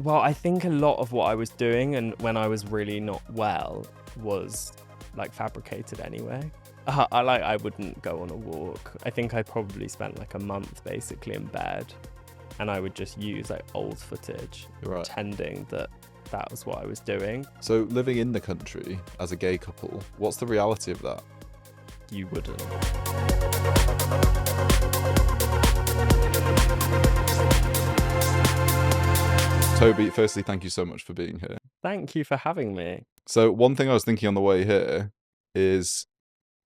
Well, I think a lot of what I was doing and when I was really not well was like fabricated anyway. I wouldn't go on a walk. I think I probably spent like a month basically in bed, and I would just use like old footage, Right. pretending that was what I was doing. So living in the country as a gay couple, what's the reality of that? You wouldn't. Toby, firstly, thank you so much for being here. Thank you for having me. So one thing I was thinking on the way here is,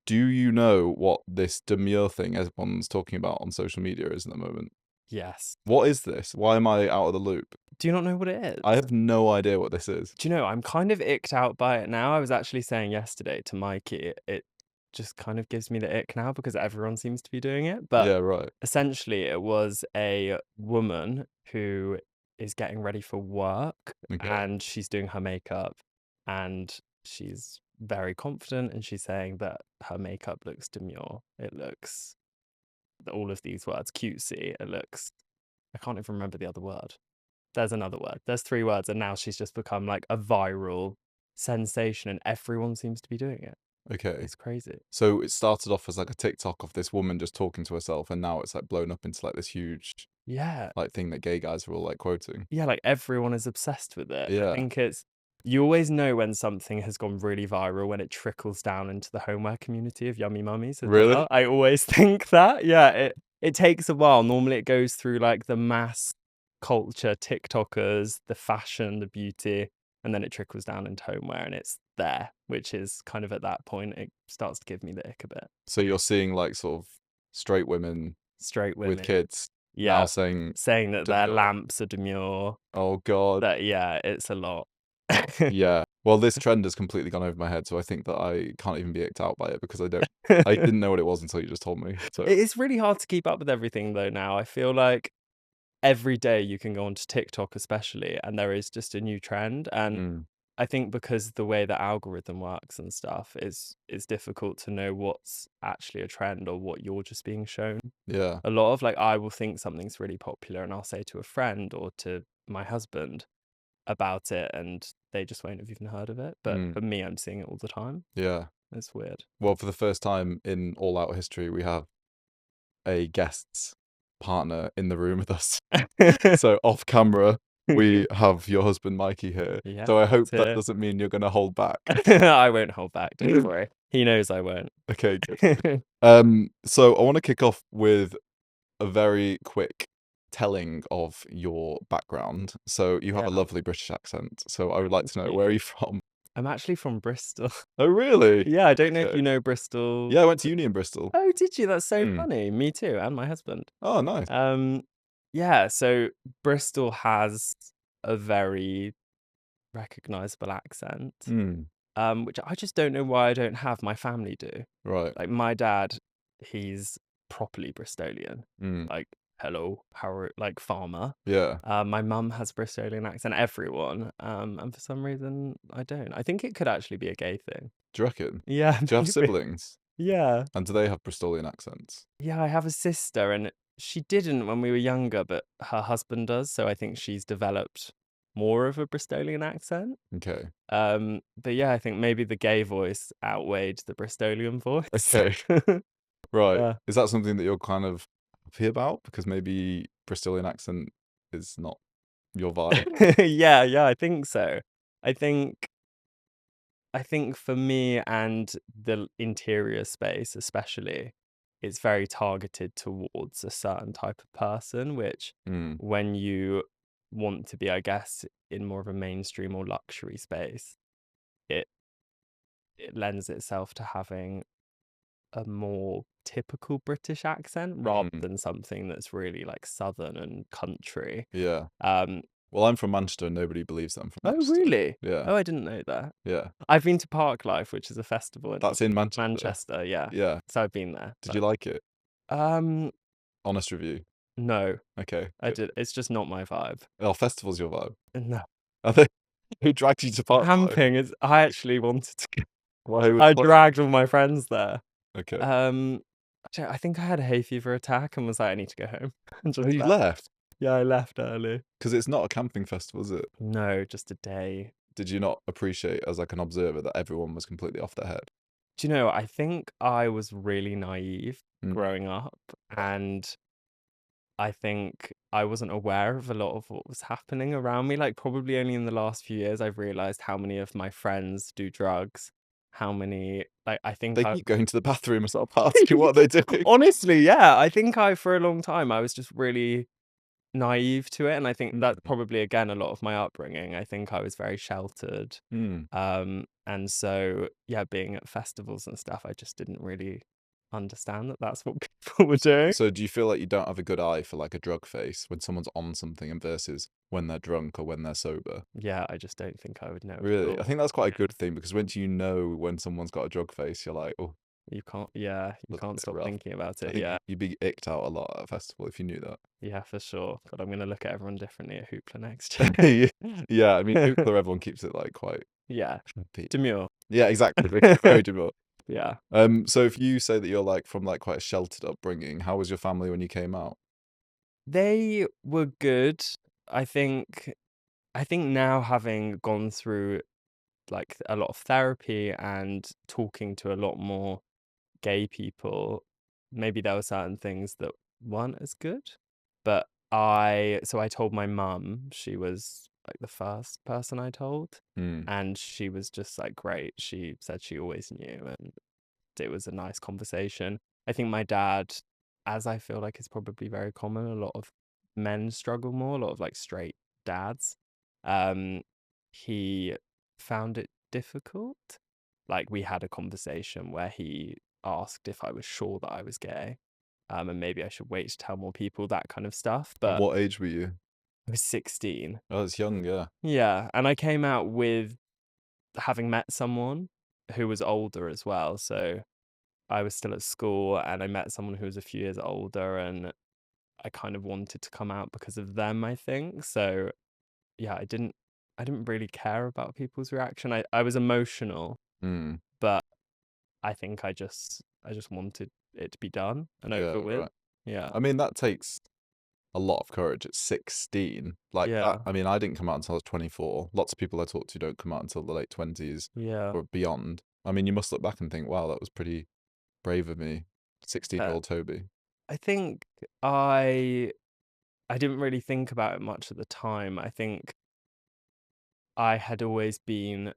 do you know what this demure thing everyone's talking about on social media is at the moment? Yes. What is this? Why am I out of the loop? Do you not know what it is? I have no idea what this is. Do you know, I'm kind of icked out by it now. I was actually saying yesterday to Mikey, it just kind of gives me the ick now because everyone seems to be doing it. But Yeah, right. essentially, it was a woman who is getting ready for work Okay. and she's doing her makeup and she's very confident and she's saying that her makeup looks demure. It looks, all of these words, cutesy. It looks, I can't even remember the other word. There's another word. There's 3 words, and now she's just become like a viral sensation, and everyone seems to be doing it. Okay. It's crazy. So it started off as like a TikTok of this woman just talking to herself, and now it's like blown up into like this huge Yeah. like thing that gay guys are all like quoting. Yeah, like everyone is obsessed with it. Yeah. I think it's, you always know when something has gone really viral when it trickles down into the homeware community of yummy mummies as Really? well. I always think that. Yeah, it takes a while. Normally it goes through like the mass culture, TikTokers, the fashion, the beauty, and then it trickles down into homeware and it's there, which is kind of at that point, it starts to give me the ick a bit. So you're seeing like sort of straight women Straight women. with kids Yeah. now saying that their demure. lamps are demure. Oh God. That, yeah, it's a lot. Yeah. Well, this trend has completely gone over my head, so I think that I can't even be icked out by it because I didn't know what it was until you just told me. So It's really hard to keep up with everything though now. I feel like every day you can go onto TikTok especially and there is just a new trend. And I think because the way the algorithm works and stuff is difficult to know what's actually a trend or what you're just being shown. yeah. A lot of like, I will think something's really popular and I'll say to a friend or to my husband about it and they just won't have even heard of it. But for me, I'm seeing it all the time. Yeah. It's weird. Well, for the first time in All Out history, we have a guest's partner in the room with us. So off camera, we have your husband Mikey here. Yeah, So I hope that's that it. doesn't mean you're going to hold back. I won't hold back. Don't worry. He knows I won't. Okay, good. So I want to kick off with a very quick telling of your background. So you have a Yeah. lovely British accent. So I would like to know, where are you from? I'm actually from Bristol. Oh, really? Yeah, I don't know if Okay. you know Bristol. Yeah, I went to uni in Bristol. Oh, did you? That's so Mm. funny. Me too, and my husband. Oh, nice. Yeah, so Bristol has a very recognizable accent, which I just don't know why I don't have. My family do. Right. Like my dad, he's properly Bristolian. Mm. Like, hello, how are, like farmer. Yeah. My mum has Bristolian accent, everyone. And for some reason, I don't. I think it could actually be a gay thing. Do you reckon? Yeah. Do you have maybe. siblings? Yeah. And do they have Bristolian accents? Yeah, I have a sister, and she didn't when we were younger, but her husband does. So I think she's developed more of a Bristolian accent. Okay. But yeah, I think maybe the gay voice outweighed the Bristolian voice. Okay. Right. Yeah. Is that something that you're kind of happy about? Because maybe Bristolian accent is not your vibe. Yeah, I think so. I think for me and the interior space especially, it's very targeted towards a certain type of person, which when you want to be, I guess, in more of a mainstream or luxury space, it lends itself to having a more typical British accent rather than something that's really like southern and country. Yeah. Well, I'm from Manchester and nobody believes that I'm from Oh, Manchester. really? Yeah. Oh, I didn't know that. Yeah. I've been to Park Life, which is a festival. That's in Manchester. Manchester, yeah. Yeah. So I've been there. Did you like it? Honest review. No, Okay. I did. It's just not my vibe. Oh, festival's your vibe. No. Are they? Who dragged you to Park Life? Camping is. I actually wanted to. Why I dragged all my friends there. Okay. I think I had a hay fever attack and was like, I need to go home. And just Oh, you left? Yeah, I left early. 'Cause it's not a camping festival, is it? No, just a day. Did you not appreciate as, like, an observer that everyone was completely off their head? Do you know, I think I was really naive Mm. growing up, and I think I wasn't aware of a lot of what was happening around me. Like, probably only in the last few years, I've realized how many of my friends do drugs. How many, like, I think They I, keep going to the bathroom and start asking what they're doing. honestly, yeah, I think for a long time, I was just really naive to it. And I think that's Mm. probably, again, a lot of my upbringing. I think I was very sheltered. Mm. And so, yeah, being at festivals and stuff, I just didn't really understand that that's what people were doing. So do you feel like you don't have a good eye for, like, a drug face when someone's on something and versus when they're drunk or when they're sober? Yeah, I just don't think I would know at Really? I all. think that's quite a good thing because once you know when someone's got a drug face, you're like, "Oh, You can't, yeah, you that's a can't bit stop rough." thinking about I it. think Yeah, you'd be icked out a lot at a festival if you knew that. yeah, for sure. God, I'm gonna look at everyone differently at Hoopla next Ye Yeah, I mean, year. Ookla, everyone keeps it, like, quite Yeah, upbeat. demure. Yeah, exactly, very demure. Yeah. So if you say that you're, like, from, like, quite a sheltered upbringing, how was your family when you came out? They were good. I think I think now, having gone through, like, a lot of therapy and talking to a lot more gay people, maybe there were certain things that weren't as good. But I told my mum. She was like the first person I told, Mm, and she was just like, great. She said she always knew, and it was a nice conversation. I think my dad, as I feel like is probably very common, a lot of men struggle more, a lot of like straight dads. Um, he found it difficult. Like, we had a conversation where he asked if I was sure that I was gay, and maybe I should wait to tell more people, that kind of stuff. and But what age were you? I was 16. Oh, it's young, yeah. Yeah, and I came out with having met someone who was older as well. So I was still at school and I met someone who was a few years older, and I kind of wanted to come out because of them, I think. So yeah, I didn't really care about people's reaction. I was emotional, Mm, but I think I just wanted it to be done and yeah, over with. right. Yeah. I mean, that takes a lot of courage at 16. Like, that Yeah. I mean, I didn't come out until I was 24. Lots of people I talk to don't come out until the late 20s Yeah. or beyond. I mean, you must look back and think, "Wow, that was pretty brave of me." Uh, 16-year-old Toby. I think I didn't really think about it much at the time. I think I had always been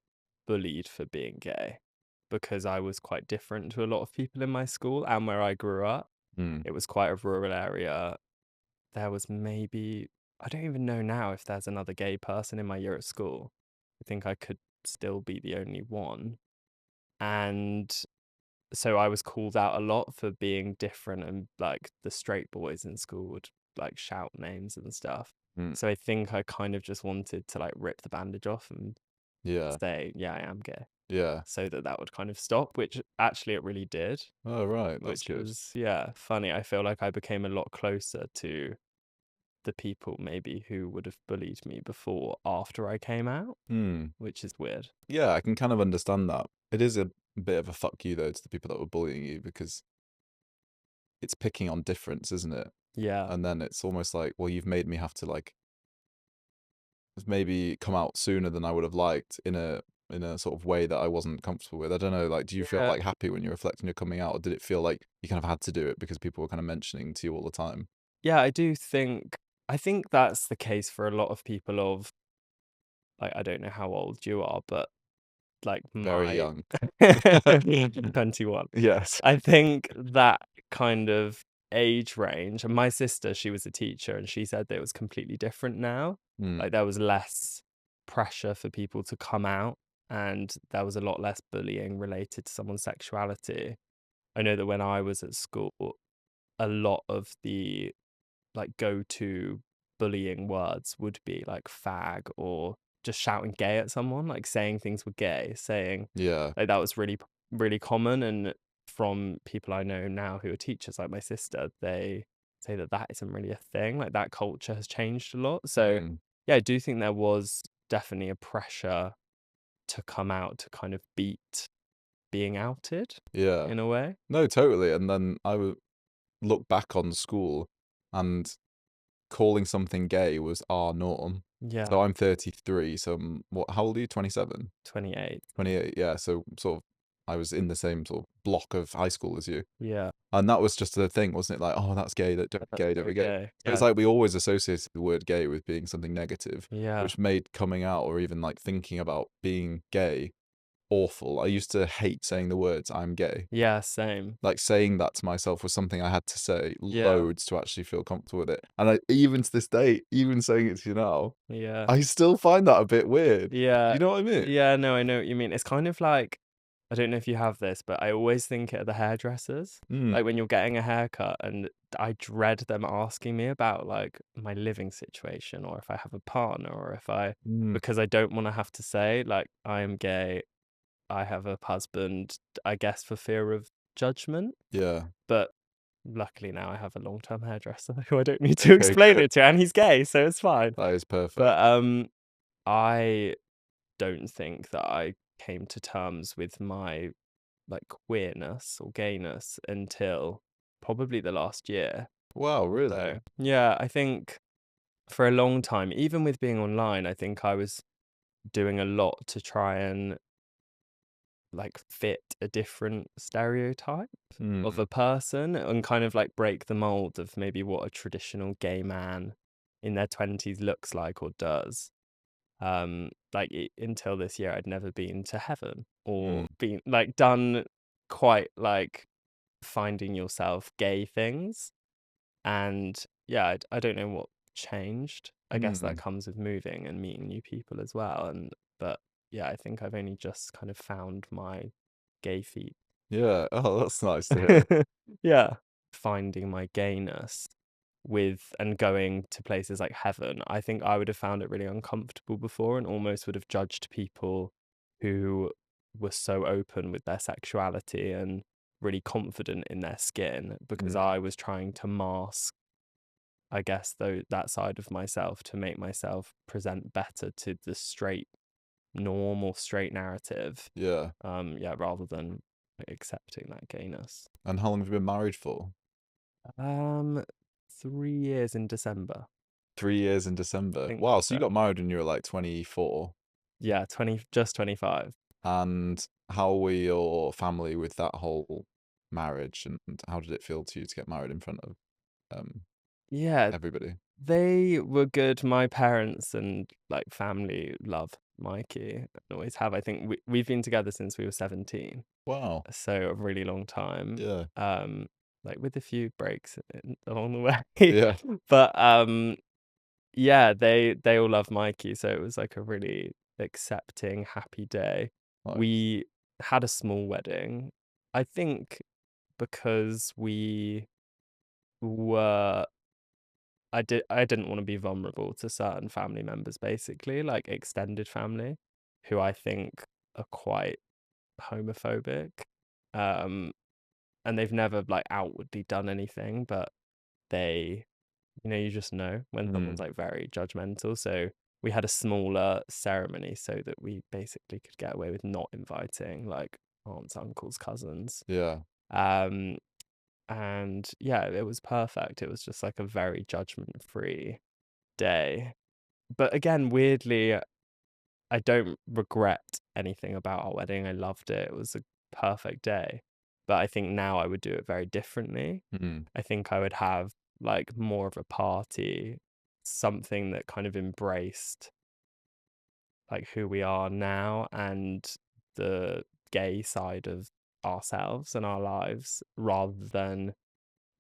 bullied for being gay because I was quite different to a lot of people in my school and where I grew up. Mm, It was quite a rural area. There was maybe, I don't even know now if there's another gay person in my year at school. I think I could still be the only one. And so I was called out a lot for being different, and like the straight boys in school would like shout names and stuff. mm, So I think I kind of just wanted to like rip the bandage off and yeah, say, yeah, I am gay, yeah. so that that would kind of stop, which actually it really did, Oh, right, that's which good. was, yeah, funny. I feel like I became a lot closer to the people maybe who would have bullied me before after I came out, Mm. which is weird. Yeah, I can kind of understand that. It is a bit of a fuck you, though, to the people that were bullying you because it's picking on difference, isn't it? Yeah. And then it's almost like, well, you've made me have to, like, maybe come out sooner than I would have liked in a sort of way that I wasn't comfortable with. I don't know, like, do you feel, Yeah. like, happy when you're reflecting your coming out, or did it feel like you kind of had to do it because people were kind of mentioning to you all the time? Yeah, I think that's the case for a lot of people of, like, I don't know how old you are, but like Very my young. 21. Yes. I think that kind of age range, and my sister, she was a teacher, and she said that it was completely different now. Mm, Like, there was less pressure for people to come out, and there was a lot less bullying related to someone's sexuality. I know that when I was at school, a lot of the like go-to bullying words would be like fag, or just shouting gay at someone, like saying things were gay, saying yeah. like that was really common. And from people I know now who are teachers, like my sister, they say that that isn't really a thing. Like, that culture has changed a lot. So Mm, yeah, I do think there was definitely a pressure to come out to kind of beat being outed yeah. in a way. No, totally, and then I would look back on school, and calling something gay was our norm. Yeah. So I'm 33, so how old are you? 27? 28. 28, yeah. So sort of I was in the same sort of block of high school as you. Yeah. And that was just the thing, wasn't it? Like, oh, that's gay, don't be That's gay, so don't be gay. gay. So it's Yeah. like we always associated the word gay with being something negative, Yeah. which made coming out or even like thinking about being gay awful. I used to hate saying the words "I'm gay." Yeah, same. Like saying that to myself was something I had to say Yeah. loads to actually feel comfortable with it. And even to this day, even saying it to you now, Yeah. I still find that a bit weird. Do Yeah. you know what I mean? Yeah, no, I know what you mean. It's kind of like, I don't know if you have this, but I always think it of the hairdressers. Mm, Like when you're getting a haircut, and I dread them asking me about like my living situation, or if I have a partner, or if mm, because I don't want to have to say like I am gay, I have a husband, I guess for fear of judgment. yeah. But luckily now I have a long-term hairdresser who I don't need to Okay, explain good. it to, and he's gay, so it's fine. That is perfect. But I don't think that I came to terms with my like queerness or gayness until probably the last year. Wow, really? So yeah, I think for a long time, even with being online, I think I was doing a lot to try and like fit a different stereotype of Mm, a person and kind of like break the mold of maybe what a traditional gay man in their 20s looks like or does. Like until this year I'd never been to heaven or mm, been like done quite like finding yourself gay things. And yeah, I don't know what changed. I guess that mm. comes with moving and meeting new people as well. And but yeah, I think I've only just kind of found my gay feet. Yeah. Oh, that's nice to hear. Yeah, finding my gayness with and going to places like heaven. I think I would have found it really uncomfortable before and almost would have judged people who were so open with their sexuality and really confident in their skin because Mm, I was trying to mask, I guess, though that side of myself to make myself present better to the straight normal straight narrative. yeah. Yeah, rather than accepting that gayness. And how long have you been married for? Um 3 years in December. 3 years in I December. think Wow, that's so you right. got married when you were like 24. Yeah, 20, just 25. And how were your family with that whole marriage, and how did it feel to you to get married in front of um Yeah, everybody? they were good. My parents and like family love Mikey and always have. I think we've been together since we were 17. Wow. So a really long time. Yeah. Um, like with a few breaks along the way. Yeah. But yeah, they all love Mikey, so it was like a really accepting, happy day. Nice. We had a small wedding. I think because we were I didn't want to be vulnerable to certain family members, basically, like extended family, who I think are quite homophobic. Um, and they've never like outwardly done anything, but they, you just know when Mm, someone's like very judgmental. So we had a smaller ceremony so that we basically could get away with not inviting like aunts, uncles, cousins. yeah. Um, and yeah, it was perfect. It was just like a very judgment-free day. But again, weirdly, I don't regret anything about our wedding. I loved it. It was a perfect day. But I think now I would do it very differently. Mm, I think I would have like more of a party, something that kind of embraced like who we are now and the gay side of ourselves and our lives rather than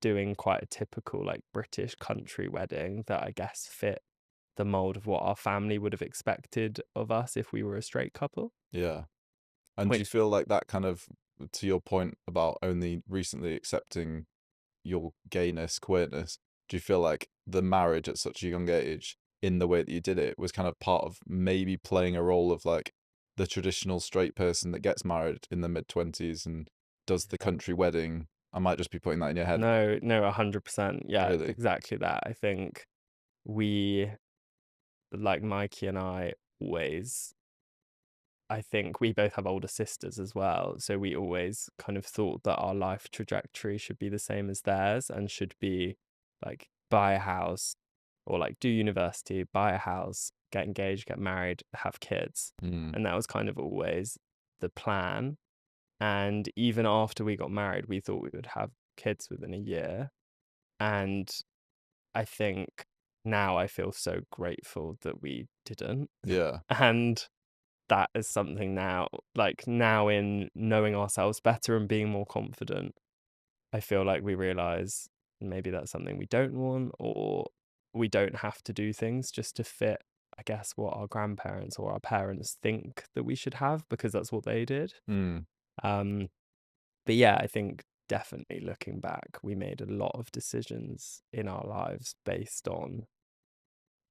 doing quite a typical like British country wedding that I guess fit the mold of what our family would have expected of us if we were a straight couple. yeah. And do you Which, feel like that kind of, to your point about only recently accepting your gayness, queerness, do you feel like the marriage at such a young age, in the way that you did it, was kind of part of maybe playing a role of like the traditional straight person that gets married in the mid-20s and does the yeah. country wedding? I might just be putting that in your head. No, no, 100%. Yeah, it's Really? exactly that. I think we, like Mikey and I, always, I think we both have older sisters as well. So we always kind of thought that our life trajectory should be the same as theirs and should be like buy a house or like do university, buy a house, get engaged, get married, have kids. Mm. And that was kind of always the plan. And even after we got married, we thought we would have kids within a year. And I think now I feel so grateful that we didn't. Yeah. And that is something now, like now in knowing ourselves better and being more confident, I feel like we realize maybe that's something we don't want, or we don't have to do things just to fit, I guess, what our grandparents or our parents think that we should have because that's what they did. Mm. Um, but yeah, I think definitely looking back, we made a lot of decisions in our lives based on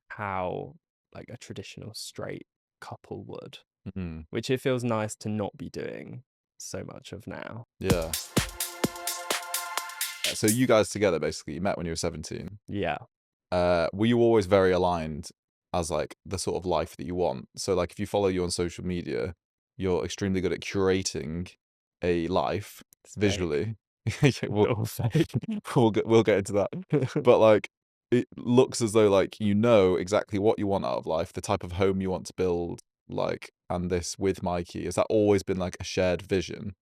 how like a traditional straight couple would, Mm. which it feels nice to not be doing so much of now. Yeah. So you guys together basically, you met when you were 17. Yeah. Were you always very aligned as like the sort of life that you want? So like if you follow you on social media, you're extremely good at curating a life It's fake. visually. Yeah, It's all fake. we'll get into that. But like it looks as though like you know exactly what you want out of life, the type of home you want to build, like, and this with Mikey. Has that always been like a shared vision?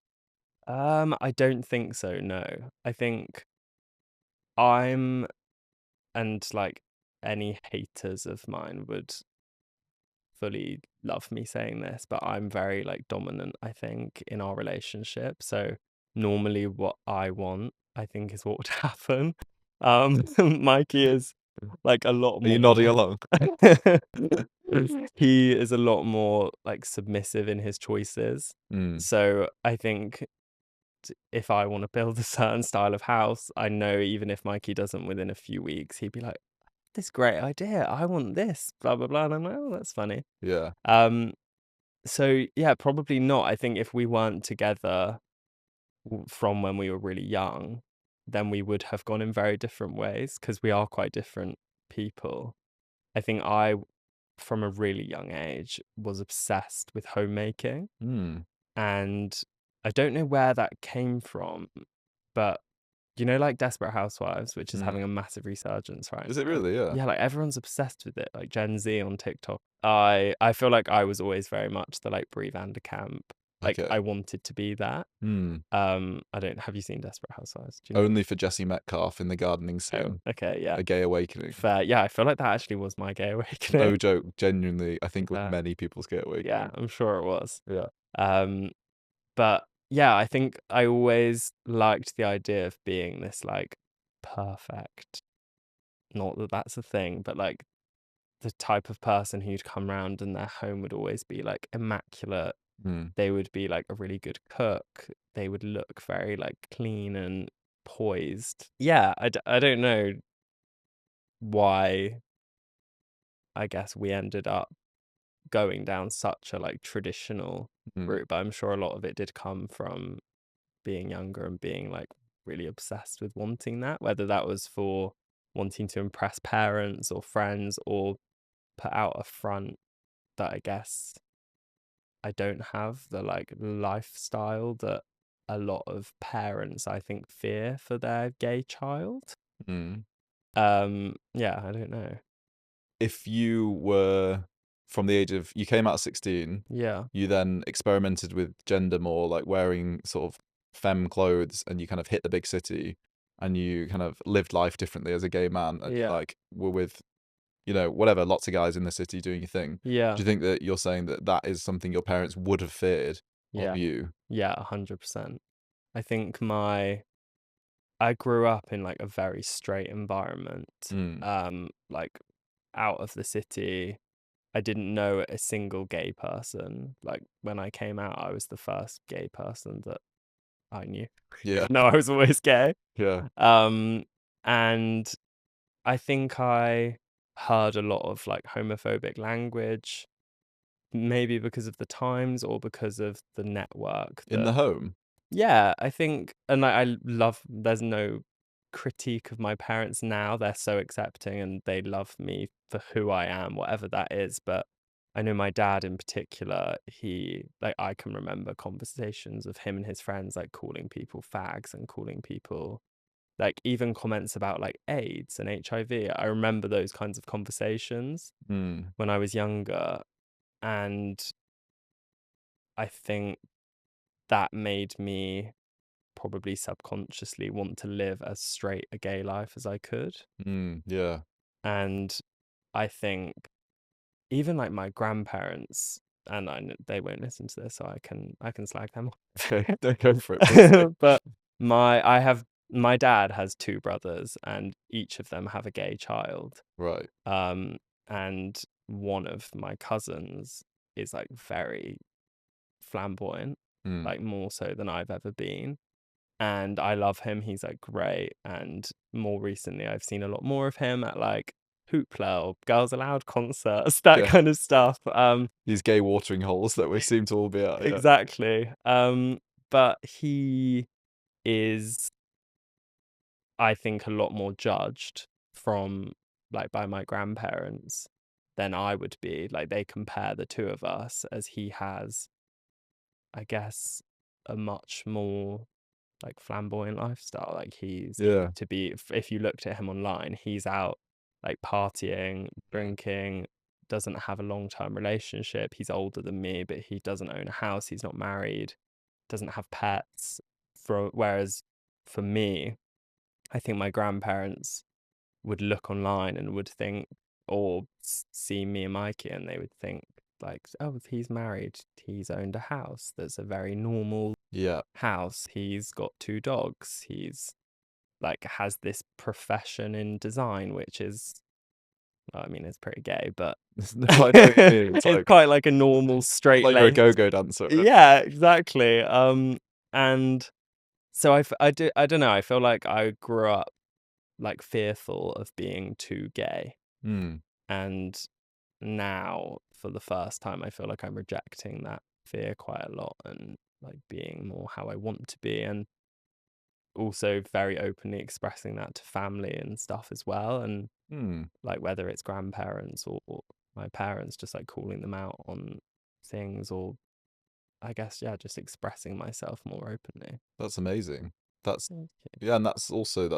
I don't think so, no. I think I'm and like any haters of mine would fully love me saying this, but I'm very like dominant, I think, in our relationship. So normally what I want, I think is what would happen. Mikey is like a lot Are you nodding more along? he is a lot more like submissive in his choices. Mm, So I think if I want to build a certain style of house, I know even if Mikey doesn't within a few weeks, he'd be like, this great idea. I want this, blah blah blah. And I'm like, oh, that's funny. yeah. Um, so yeah, probably not. I think if we weren't together from when we were really young, then we would have gone in very different ways because we are quite different people. I think I, from a really young age, was obsessed with homemaking. Mm, And I don't know where that came from, but you know, like Desperate Housewives, which is mm. having a massive resurgence right Is it now. really? Yeah. Yeah, like everyone's obsessed with it, like Gen Z on TikTok. I feel like I was always very much the like Brie Vanderkamp. Like Okay. I wanted to be that. Mm. I don't have you seen Desperate Housewives? Do you know? Only for Jesse Metcalf in the gardening Oh, scene. okay, yeah. A gay awakening. Fair. Yeah, I feel like that actually was my gay No awakening. joke. Genuinely, I think it was Fair. many people's gay Yeah, awakening. I'm sure it was. Yeah. Um, but yeah, I think I always liked the idea of being this like perfect, not that that's a thing, but like the type of person who'd come round and their home would always be like immaculate. Mm, They would be like a really good cook. They would look very like clean and poised. Yeah, I don't know why I guess we ended up going down such a like traditional mm. route, but I'm sure a lot of it did come from being younger and being like really obsessed with wanting that, whether that was for wanting to impress parents or friends or put out a front that I guess I don't have the like lifestyle that a lot of parents I think fear for their gay child. Mm. Yeah, I don't know. If you were from the age of, you came out at 16, Yeah. you then experimented with gender more, like wearing sort of femme clothes, and you kind of hit the big city, and you kind of lived life differently as a gay man, and Yeah. like were with, you know, whatever, lots of guys in the city doing your thing. Yeah. Do you think that you're saying that that is something your parents would have feared of Yeah. you? Yeah, 100%. I think I grew up in like a very straight environment. Mm. Like out of the city. I didn't know a single gay person. Like when I came out, I was the first gay person that I knew. Yeah. No, I was always gay. Yeah. And I think I heard a lot of like homophobic language, maybe because of the times or because of the network In that the home? yeah, I think, and like, I love, there's no critique of my parents now. They're so accepting and they love me for who I am, whatever that is. But I know my dad in particular, like, I can remember conversations of him and his friends, like, calling people fags and calling people like even comments about like AIDS and HIV. I remember those kinds of conversations Mm, when I was younger, and I think that made me probably subconsciously want to live as straight a gay life as I could. yeah. And I think even like my grandparents, and they won't listen to this, so I can slag them Okay, no, go for it, please do. off. But my dad has two brothers, and each of them have a gay child. Right. Um, and one of my cousins is like very flamboyant, Mm, like more so than I've ever been. And I love him. He's like great. And more recently, I've seen a lot more of him at like Hoopla or Girls Aloud concerts, that yeah. kind of stuff. These gay watering holes that we E- seem to all be at, yeah. exactly. But he is, I think, a lot more judged from like by my grandparents than I would be. Like they compare the two of us, as he has, I guess, a much more like flamboyant lifestyle. Like he's Yeah. to be, if you looked at him online, he's out like partying, drinking, doesn't have a long-term relationship. He's older than me, but he doesn't own a house. He's not married, doesn't have pets. Whereas for me, I think my grandparents would look online and would think, or see me and Mikey, and they would think like, oh, he's married, he's owned a house that's a very normal Yeah. house, he's got two dogs, he's like has this profession in design, which is, well, I mean, it's pretty gay, but No, I know what you mean. It's it's like quite like a normal straight like you're a laced. go-go dancer. Yeah, exactly. And so I don't know, I feel like I grew up like fearful of being too gay, Mm, and now for the first time I feel like I'm rejecting that fear quite a lot, and like being more how I want to be, and also very openly expressing that to family and stuff as well. And mm. like whether it's grandparents or my parents, just like calling them out on things, or I guess, yeah, just expressing myself more openly. That's amazing. That's Thank you. Yeah, and that's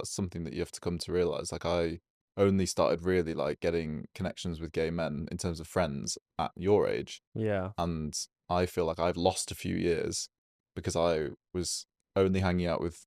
something that you have to come to realize. Like I only started really like getting connections with gay men in terms of friends at your age, Yeah, and I feel like I've lost a few years because I was only hanging out with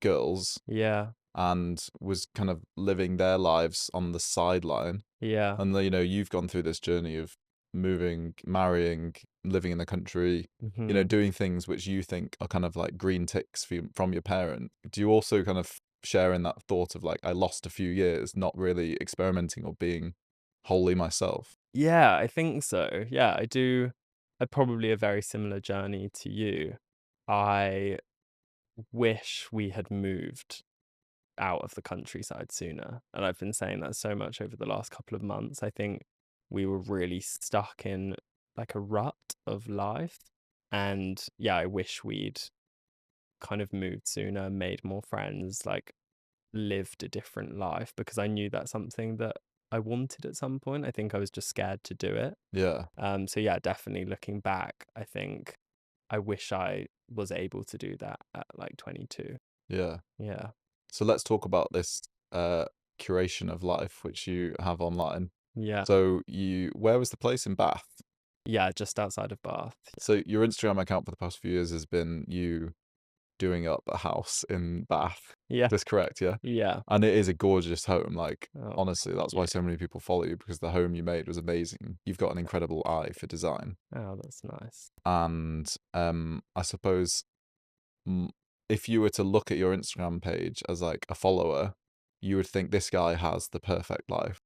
girls yeah, and was kind of living their lives on the sideline. yeah. And you know, you've gone through this journey of moving, marrying, living in the country, you know, Hmm. doing things which you think are kind of like green ticks from your parent. Do you also kind of share in that thought of like, I lost a few years not really experimenting or being wholly myself? Yeah, I think so. Yeah, I do. I probably a very similar journey to you. I wish we had moved out of the countryside sooner. And I've been saying that so much over the last couple of months. I think we were really stuck in like a rut of life. And yeah, I wish we'd kind of moved sooner, made more friends, like lived a different life, because I knew that's something that I wanted at some point. I think I was just scared to do it. Yeah, So yeah, definitely looking back, I think I wish I was able to do that at like 22. yeah. Yeah. So let's talk about this uh curation of life which you have online. Yeah. So where was the place in Bath? Yeah, just outside of Bath. So your Instagram account for the past few years has been you doing up a house in Bath. Yeah. That's correct, yeah? Yeah. And it is a gorgeous home. Like, Oh, honestly, thank that's you. why so many people follow you because the home you made was amazing. You've got an incredible eye for design. Oh, that's nice. And I suppose mm, if you were to look at your Instagram page as like a follower, you would think this guy has the perfect life.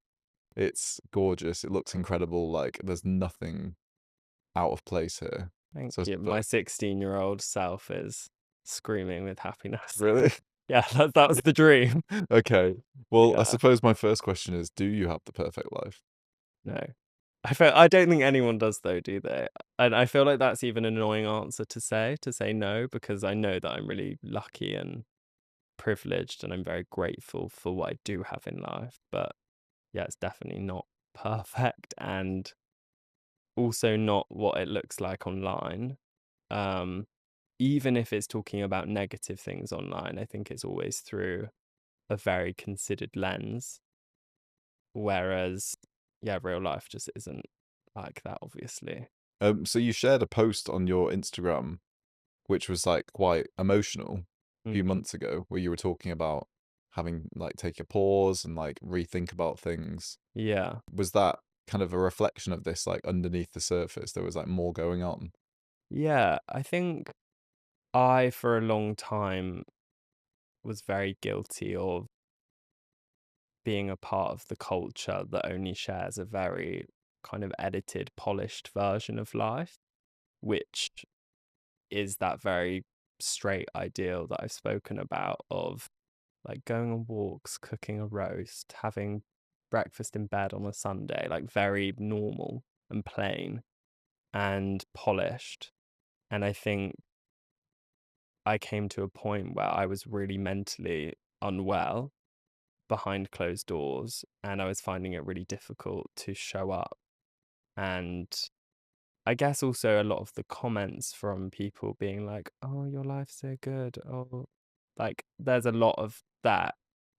It's gorgeous. It looks incredible. Like, there's nothing out of place here. Thank So, you. but My 16-year-old self is screaming with happiness. really? Yeah, that was the dream. Okay. Well, I Yeah. suppose my first question is, do you have the perfect life? No. I don't think anyone does though, do they? And I feel like that's even an annoying answer to say no, because I know that I'm really lucky and privileged, and I'm very grateful for what I do have in life. But yeah, it's definitely not perfect, and also not what it looks like online. Um, Even if it's talking about negative things online, I think it's always through a very considered lens, whereas yeah, real life just isn't like that, obviously. So you shared a post on your Instagram, which was like quite emotional a few Mm. months ago, where you were talking about having like take a pause and like rethink about things. Yeah. Was that kind of a reflection of this, like underneath the surface, there was like more going on? Yeah, I think I, for a long time, was very guilty of being a part of the culture that only shares a very kind of edited, polished version of life, which is that very straight ideal that I've spoken about of like going on walks, cooking a roast, having breakfast in bed on a Sunday, like very normal and plain and polished. And I think I came to a point where I was really mentally unwell behind closed doors, and I was finding it really difficult to show up. And I guess also a lot of the comments from people being like, "Oh, your life's so good." Oh, like there's a lot of that,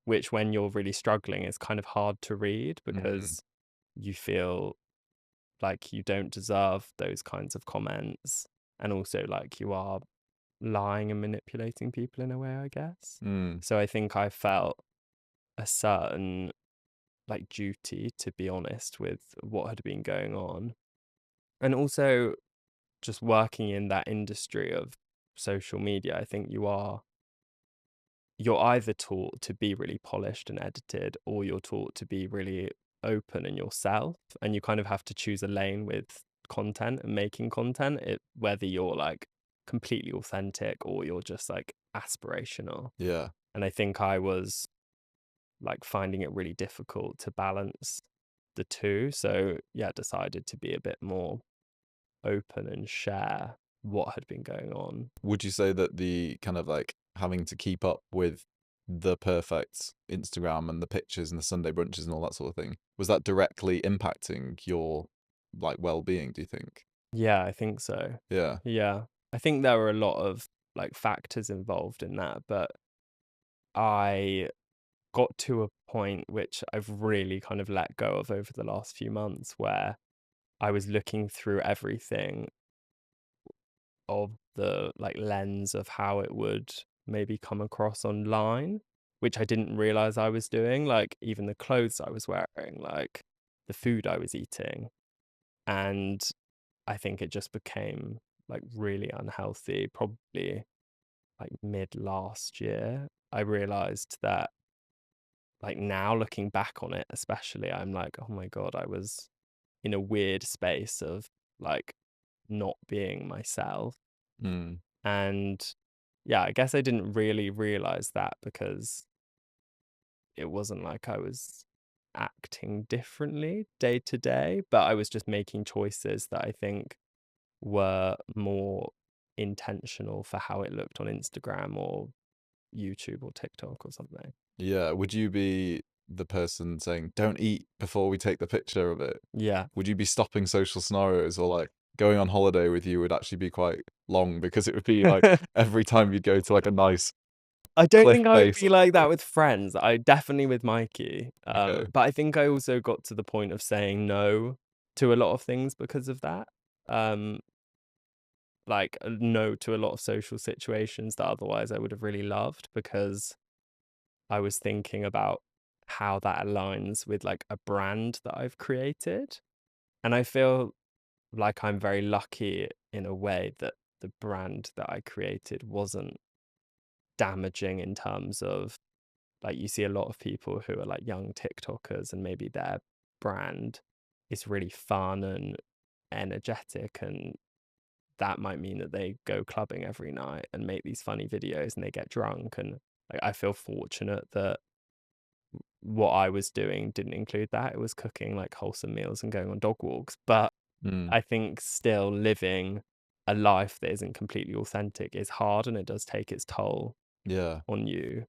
which when you're really struggling is kind of hard to read Mm, because you feel like you don't deserve those kinds of comments. And also like you are lying and manipulating people in a way, I guess. mm. So I think I felt a certain like duty to be honest with what had been going on. And also just working in that industry of social media, I think you're either taught to be really polished and edited, or you're taught to be really open in yourself. And you kind of have to choose a lane with content and making content, whether you're like completely authentic or you're just like aspirational. Yeah. And I think I was like finding it really difficult to balance the two. So yeah, decided to be a bit more open and share what had been going on. Would you say that the kind of like having to keep up with the perfect Instagram and the pictures and the Sunday brunches and all that sort of thing, was that directly impacting your like well-being, do you think? Yeah, I think so. Yeah. Yeah. I think there were a lot of like factors involved in that, but I got to a point which I've really kind of let go of over the last few months where I was looking through everything of the like lens of how it would maybe come across online, which I didn't realize I was doing. Like even the clothes I was wearing, like the food I was eating. And I think it just became like really unhealthy, probably like mid last year. I realized that like now looking back on it, especially, I'm like, oh my God, I was in a weird space of like not being myself. Mm. And yeah, I guess I didn't really realize that because it wasn't like I was acting differently day to day, but I was just making choices that I think were more intentional for how it looked on Instagram or YouTube or TikTok or something. Yeah. Would you be the person saying, "Don't eat before we take the picture of it"? Yeah. Would you be stopping social scenarios, or like going on holiday with you would actually be quite long because it would be like every time you'd go to like a nice I don't cliff think I would face be or like that something? with friends. I definitely with Mikey. Okay. But I think I also got to the point of saying no to a lot of things because of that. Um, like no to a lot of social situations that otherwise I would have really loved because I was thinking about how that aligns with like a brand that I've created. And I feel like I'm very lucky in a way that the brand that I created wasn't damaging in terms of like you see a lot of people who are like young TikTokers and maybe their brand is really fun and energetic, and that might mean that they go clubbing every night and make these funny videos and they get drunk. And like I feel fortunate that what I was doing didn't include that. It was cooking like wholesome meals and going on dog walks. But Mm. I think still living a life that isn't completely authentic is hard and it does take its toll Yeah. on you,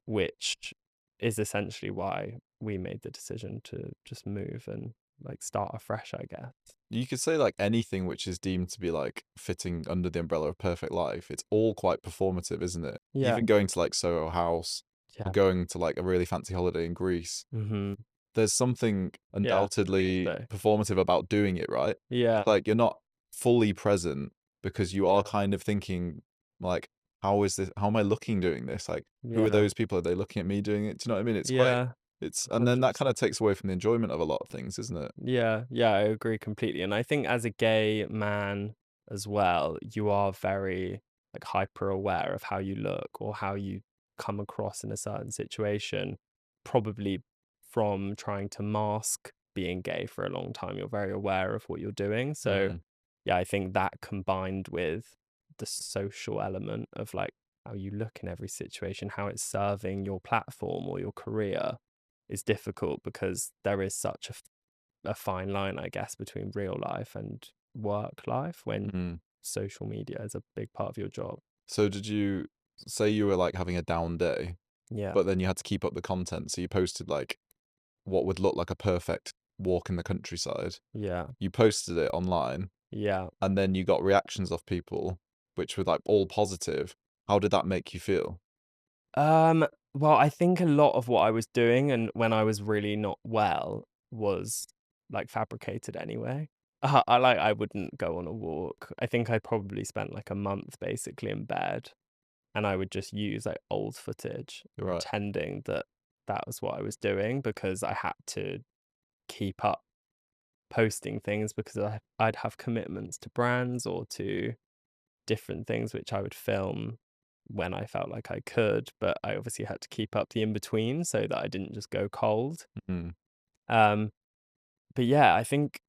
which is essentially why we made the decision to just move and like start afresh, I guess. You could say like anything which is deemed to be like fitting under the umbrella of perfect life, it's all quite performative, isn't it? Yeah. Even going to like Soho House, or Yeah. going to, like, a really fancy holiday in Greece, Mhm. there's something Yeah. I think undoubtedly so. performative about doing it, right? Yeah. It's like you're not fully present because you are Yeah. kind of thinking, like, how am I looking doing this? Like, who are Yeah. those people? Are they looking at me doing it? Do you know what I mean? It's quite Yeah. it's and then that kinda 100%. takes away from the enjoyment of a lot of things, isn't it? Yeah, yeah, I agree completely. And I think as a gay man as well, you are very like hyper aware of how you look or how you come across in a certain situation, probably from trying to mask being gay for a long time. You're very aware of what you're doing. So, Mm, yeah, I think that combined with the social element of like how you look in every situation, how it's serving your platform or your career is difficult because there is such a fine line, I guess, between real life and work life when mm. social media is a big part of your job. So did you say you were, like, having a down day, Yeah, but then you had to keep up the content, so you posted, like, what would look like a perfect walk in the countryside. yeah, You posted it online, yeah. and then you got reactions off people, which were, like, all positive. How did that make you feel? Um, well, I think a lot of what I was doing and when I was really not well was like fabricated anyway. I wouldn't go on a walk. I think I probably spent like a month basically in bed and I would just use like old footage, Right. pretending that that was what I was doing because I had to keep up posting things because I'd have commitments to brands or to different things which I would film when I felt like I could, but I obviously had to keep up the in between so that I didn't just go cold. Mm, Um, but yeah, I think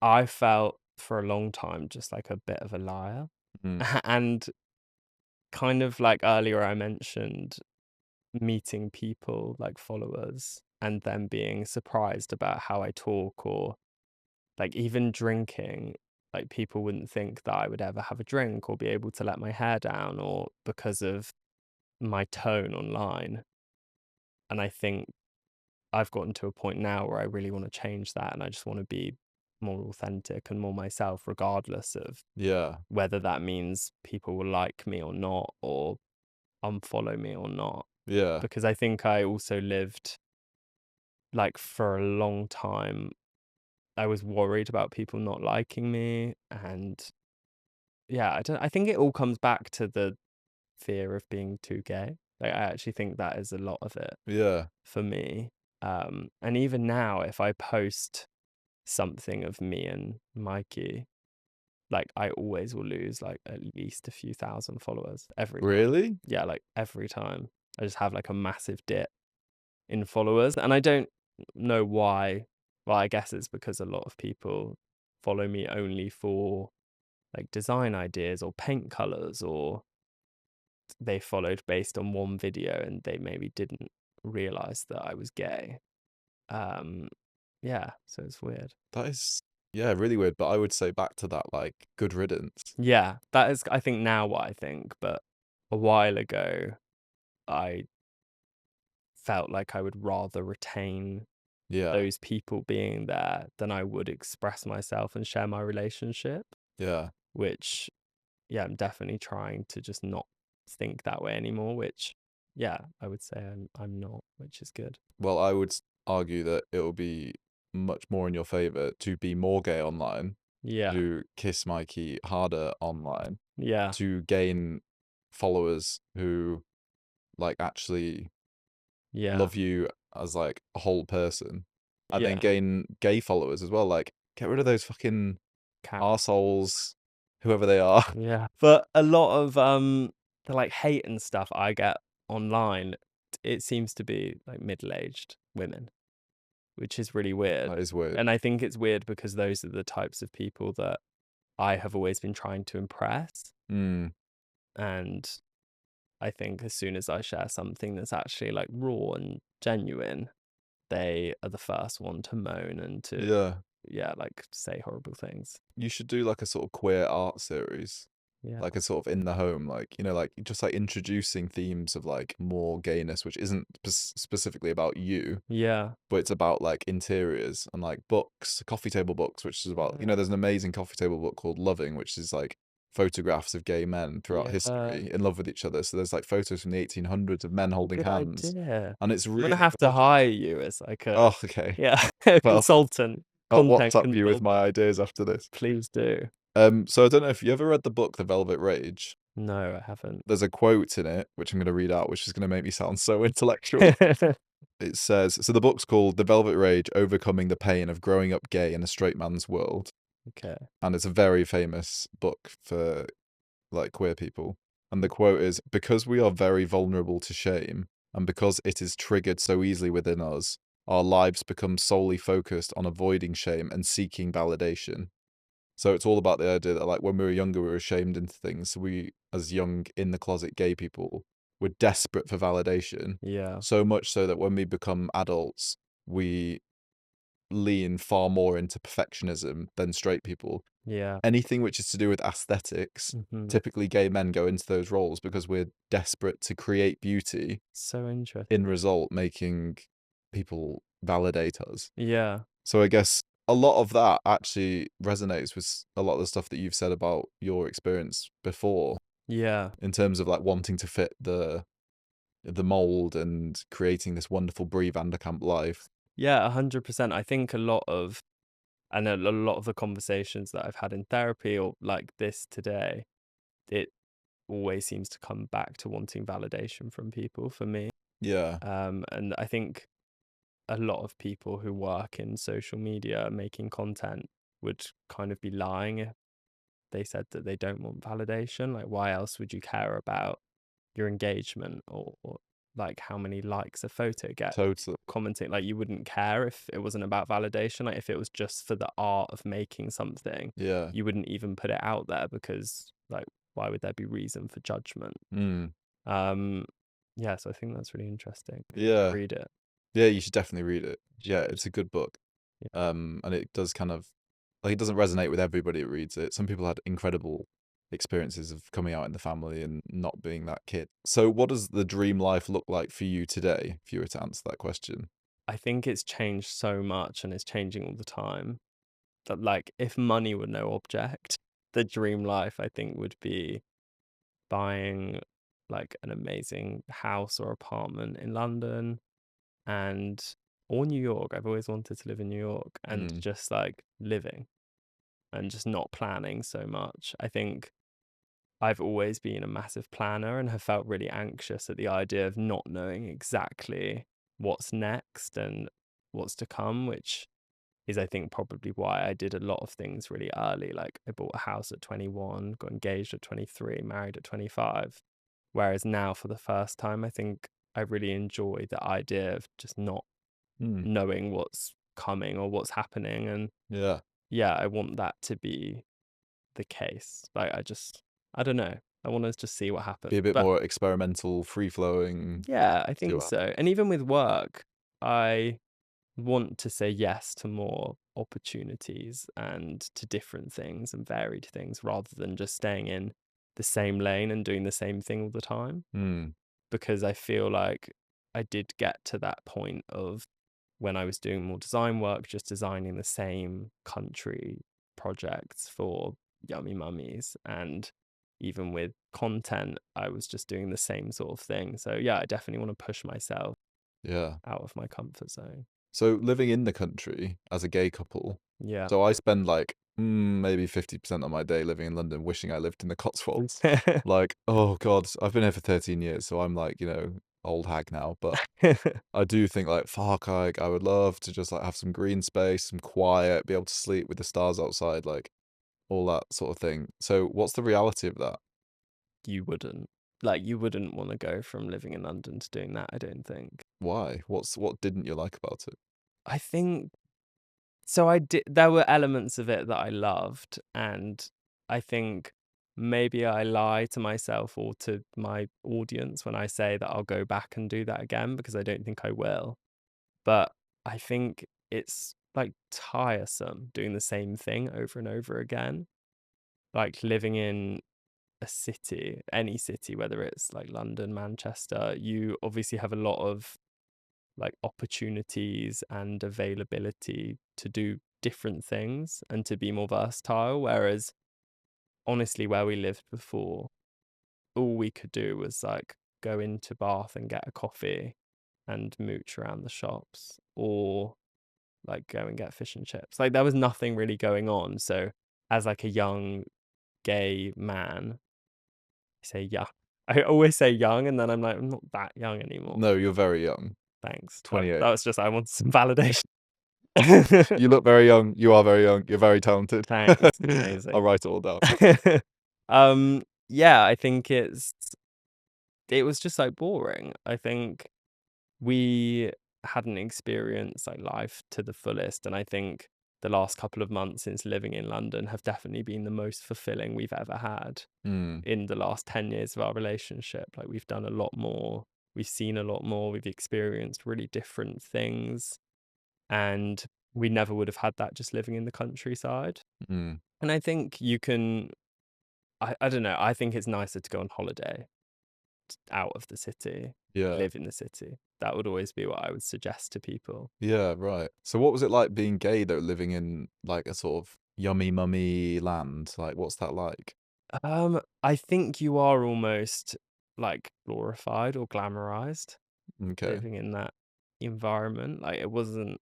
I felt for a long time just like a bit of a liar. mm, And kind of like earlier, I mentioned meeting people like followers and them being surprised about how I talk or like even drinking, like people wouldn't think that I would ever have a drink or be able to let my hair down or because of my tone online. And I think I've gotten to a point now where I really want to change that and I just want to be more authentic and more myself, regardless of yeah, whether that means people will like me or not or unfollow me or not. yeah, Because I think I also lived like for a long time, I was worried about people not liking me and yeah, I think it all comes back to the fear of being too gay. Like, I actually think that is a lot of it yeah. for me. And even now, if I post something of me and Mikey, like, I always will lose, like, at least a few thousand followers every time. Really? Yeah, like, every time. I just have, like, a massive dip in followers, and I don't know why. Well, I guess it's because a lot of people follow me only for, like, design ideas or paint colors or they followed based on one video and they maybe didn't realize that I was gay. Um, yeah, so it's weird. That is, yeah, really weird, but I would say back to that, like, good riddance. Yeah, that is, I think now what I think, but a while ago, I felt like I would rather retain Yeah, those people being there than I would express myself and share my relationship, yeah. which, yeah, I'm definitely trying to just not think that way anymore, which, yeah, I would say I'm not, which is good. Well, I would argue that it will be much more in your favor to be more gay online, Yeah, to kiss Mikey harder online, yeah, to gain followers who, like, actually yeah, love you as, like, a whole person, and then yeah. gain gay followers as well. Like, get rid of those fucking Cat. arseholes, whoever they are. Yeah. But a lot of the like hate and stuff I get online, it seems to be like middle-aged women, which is really weird. That is weird. And I think it's weird because those are the types of people that I have always been trying to impress. Mm, And I think as soon as I share something that's actually like raw and genuine, they are the first one to moan and to, yeah. yeah, like say horrible things. You should do, like, a sort of queer art series, Yeah. like a sort of in the home, like, like, just, like, introducing themes of, like, more gayness, which isn't specifically about you, Yeah. but it's about, like, interiors and, like, books, coffee table books, which is about Yeah. there's an amazing coffee table book called Loving, which is, like, photographs of gay men throughout Yeah, history in love with each other. So there's like photos from the 1800s of men holding good hands, idea. and it's I'm gonna really have to misogyny. hire you as like a Oh, okay. yeah, a Well, consultant, I'll content WhatsApp you with consultant. my ideas after this. Please do. So I don't know if you ever read the book The Velvet Rage. No, I haven't. There's a quote in it, which I'm gonna read out, which is gonna make me sound so intellectual. It says, so the book's called The Velvet Rage: Overcoming the Pain of Growing Up Gay in a Straight Man's World, Okay. and it's a very famous book for like queer people. And the quote is, because we are very vulnerable to shame, and because it is triggered so easily within us, our lives become solely focused on avoiding shame and seeking validation. So it's all about the idea that like when we were younger, we were ashamed into things. So we, as young in the closet gay people, were desperate for validation. Yeah, So much so that when we become adults, we lean far more into perfectionism than straight people. yeah. Anything which is to do with aesthetics, Mhm. typically gay men go into those roles because we're desperate to create beauty, So in interesting. result making people validate us. Yeah, So I guess a lot of that actually resonates with a lot of the stuff that you've said about your experience before, yeah, in terms of like wanting to fit the mold and creating this wonderful Brie Vanderkamp life. yeah, 100%. I think a lot of and a lot of the conversations that I've had in therapy or like this today, it always seems to come back to wanting validation from people for me. Yeah, And I think a lot of people who work in social media making content would kind of be lying if they said that they don't want validation. Like, why else would you care about your engagement or like how many likes a photo gets? totally. Commenting, like, you wouldn't care if it wasn't about validation. Like, if it was just for the art of making something, Yeah. you wouldn't even put it out there because, like, why would there be reason for judgment? Mm. Um, yeah, so I think that's really interesting. Yeah. Read it. Yeah, you should definitely read it. Yeah, Should. it's a good book. Yeah. And it does kind of like it doesn't resonate with everybody who reads it. Some people had incredible experiences of coming out in the family and not being that kid. So what does the dream life look like for you today, if you were to answer that question? I think it's changed so much and it's changing all the time that, like, if money were no object, the dream life I think would be buying like an amazing house or apartment in London and or New York. I've always wanted to live in New York and Mm, just like living and just not planning so much. I think I've always been a massive planner and have felt really anxious at the idea of not knowing exactly what's next and what's to come, which is, I think, probably why I did a lot of things really early. Like, I bought a house at 21, got engaged at 23, married at 25. Whereas now, for the first time, I think I really enjoy the idea of just not mm, knowing what's coming or what's happening. And yeah. yeah, I want that to be the case. Like, I don't know. I want to just see what happens. Be a bit But more experimental, free flowing. yeah, I See think what so. And even with work, I want to say yes to more opportunities and to different things and varied things rather than just staying in the same lane and doing the same thing all the time. Mm, Because I feel like I did get to that point of when I was doing more design work, just designing the same country projects for Yummy Mummies. And even with content, I was just doing the same sort of thing. So yeah, I definitely want to push myself yeah. out of my comfort zone. So living in the country as a gay couple, Yeah. so I spend like maybe 50% of my day living in London, wishing I lived in the Cotswolds. Like, oh God, I've been here for 13 years, so I'm like, old hag now. But I do think like, fuck, I would love to just like have some green space, some quiet, be able to sleep with the stars outside, like all that sort of thing. So what's the reality of that? You wouldn't. Like, you wouldn't want to go from living in London to doing that, I don't think. Why? What didn't you like about it? I think so. I did, there were elements of it that I loved, and I think maybe I lie to myself or to my audience when I say that I'll go back and do that again because I don't think I will. But I think it's like tiresome doing the same thing over and over again. Like living in a city, any city, whether it's like London, Manchester, you obviously have a lot of like opportunities and availability to do different things and to be more versatile. Whereas honestly, where we lived before, all we could do was like go into Bath and get a coffee and mooch around the shops, or like go and get fish and chips. Like there was nothing really going on. So as like a young gay man, I say young. I always say young, and then I'm like, I'm not that young anymore. No, you're very young. Thanks. That 28. was just I wanted some validation. You look very young. You are very young. You're very talented. Thanks. Amazing. I'll write it all down. Yeah, I think it was just like boring. I think we hadn't experienced like life to the fullest, and I think the last couple of months since living in London have definitely been the most fulfilling we've ever had Mm, in the last 10 years of our relationship. Like we've done a lot more, we've seen a lot more, we've experienced really different things, and we never would have had that just living in the countryside. mm. And I think you can, I don't know, I think it's nicer to go on holiday out of the city, Yeah. live in the city. That would always be what I would suggest to people. Yeah, right. So what was it like being gay though, living in like a sort of yummy mummy land? Like what's that like? I think you are almost like glorified or glamorized Okay. living in that environment. Like it wasn't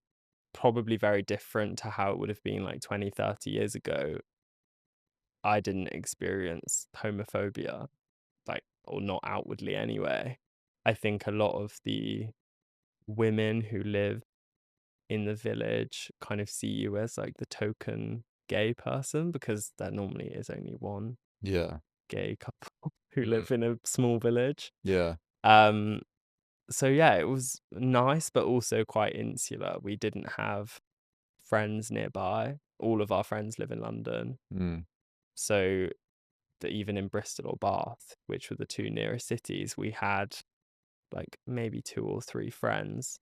probably very different to how it would have been like 20, 30 years ago. I didn't experience homophobia, like, or not outwardly anyway. I think a lot of the women who live in the village kind of see you as like the token gay person, because there normally is only one Yeah. gay couple who Mm. live in a small village. Yeah. Um, so yeah, it was nice, but also quite insular. We didn't have friends nearby. All of our friends live in London. Mm. So that even in Bristol or Bath, which were the two nearest cities, we had like maybe 2 or 3 friends.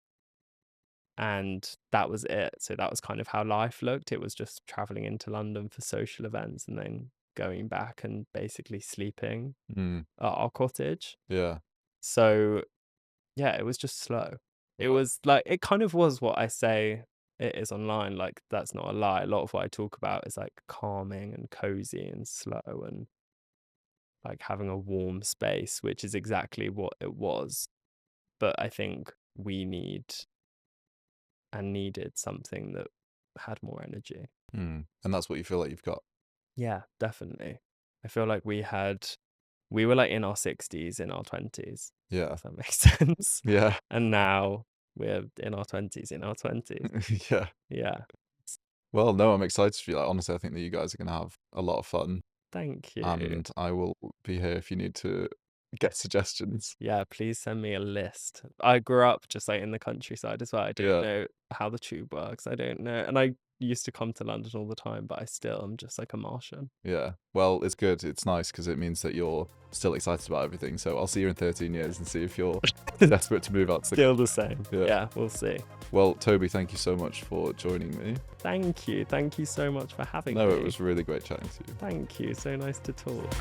And that was it. So that was kind of how life looked. It was just traveling into London for social events and then going back and basically sleeping Mm. at our cottage. Yeah. So yeah, it was just slow. It Right. was like, it kind of was what I say it is online. Like, that's not a lie. A lot of what I talk about is like calming and cozy and slow and like having a warm space, which is exactly what it was. But I think we needed something that had more energy. Mm. And that's what you feel like you've got. Yeah, definitely. I feel like we were like in our 60s, in our 20s, Yeah. if that makes sense. Yeah. And now we're in our 20s, in our 20s. Yeah. Yeah. Well, no, I'm excited for you. Like, honestly, I think that you guys are gonna have a lot of fun, Thank you. and I will be here if you need to get suggestions. Yeah, please send me a list. I grew up just like in the countryside as well. I don't Yeah. know how the tube works. I don't know. And I used to come to London all the time, but I still am just like a Martian. Yeah. Well, it's good. It's nice because it means that you're still excited about everything. So I'll see you in 13 years and see if you're desperate to move out to the Still the same. Yeah. Yeah, we'll see. Well, Toby, thank you so much for joining me. Thank you. Thank you so much for having me. No, it was really great chatting to you. Thank you. So nice to talk.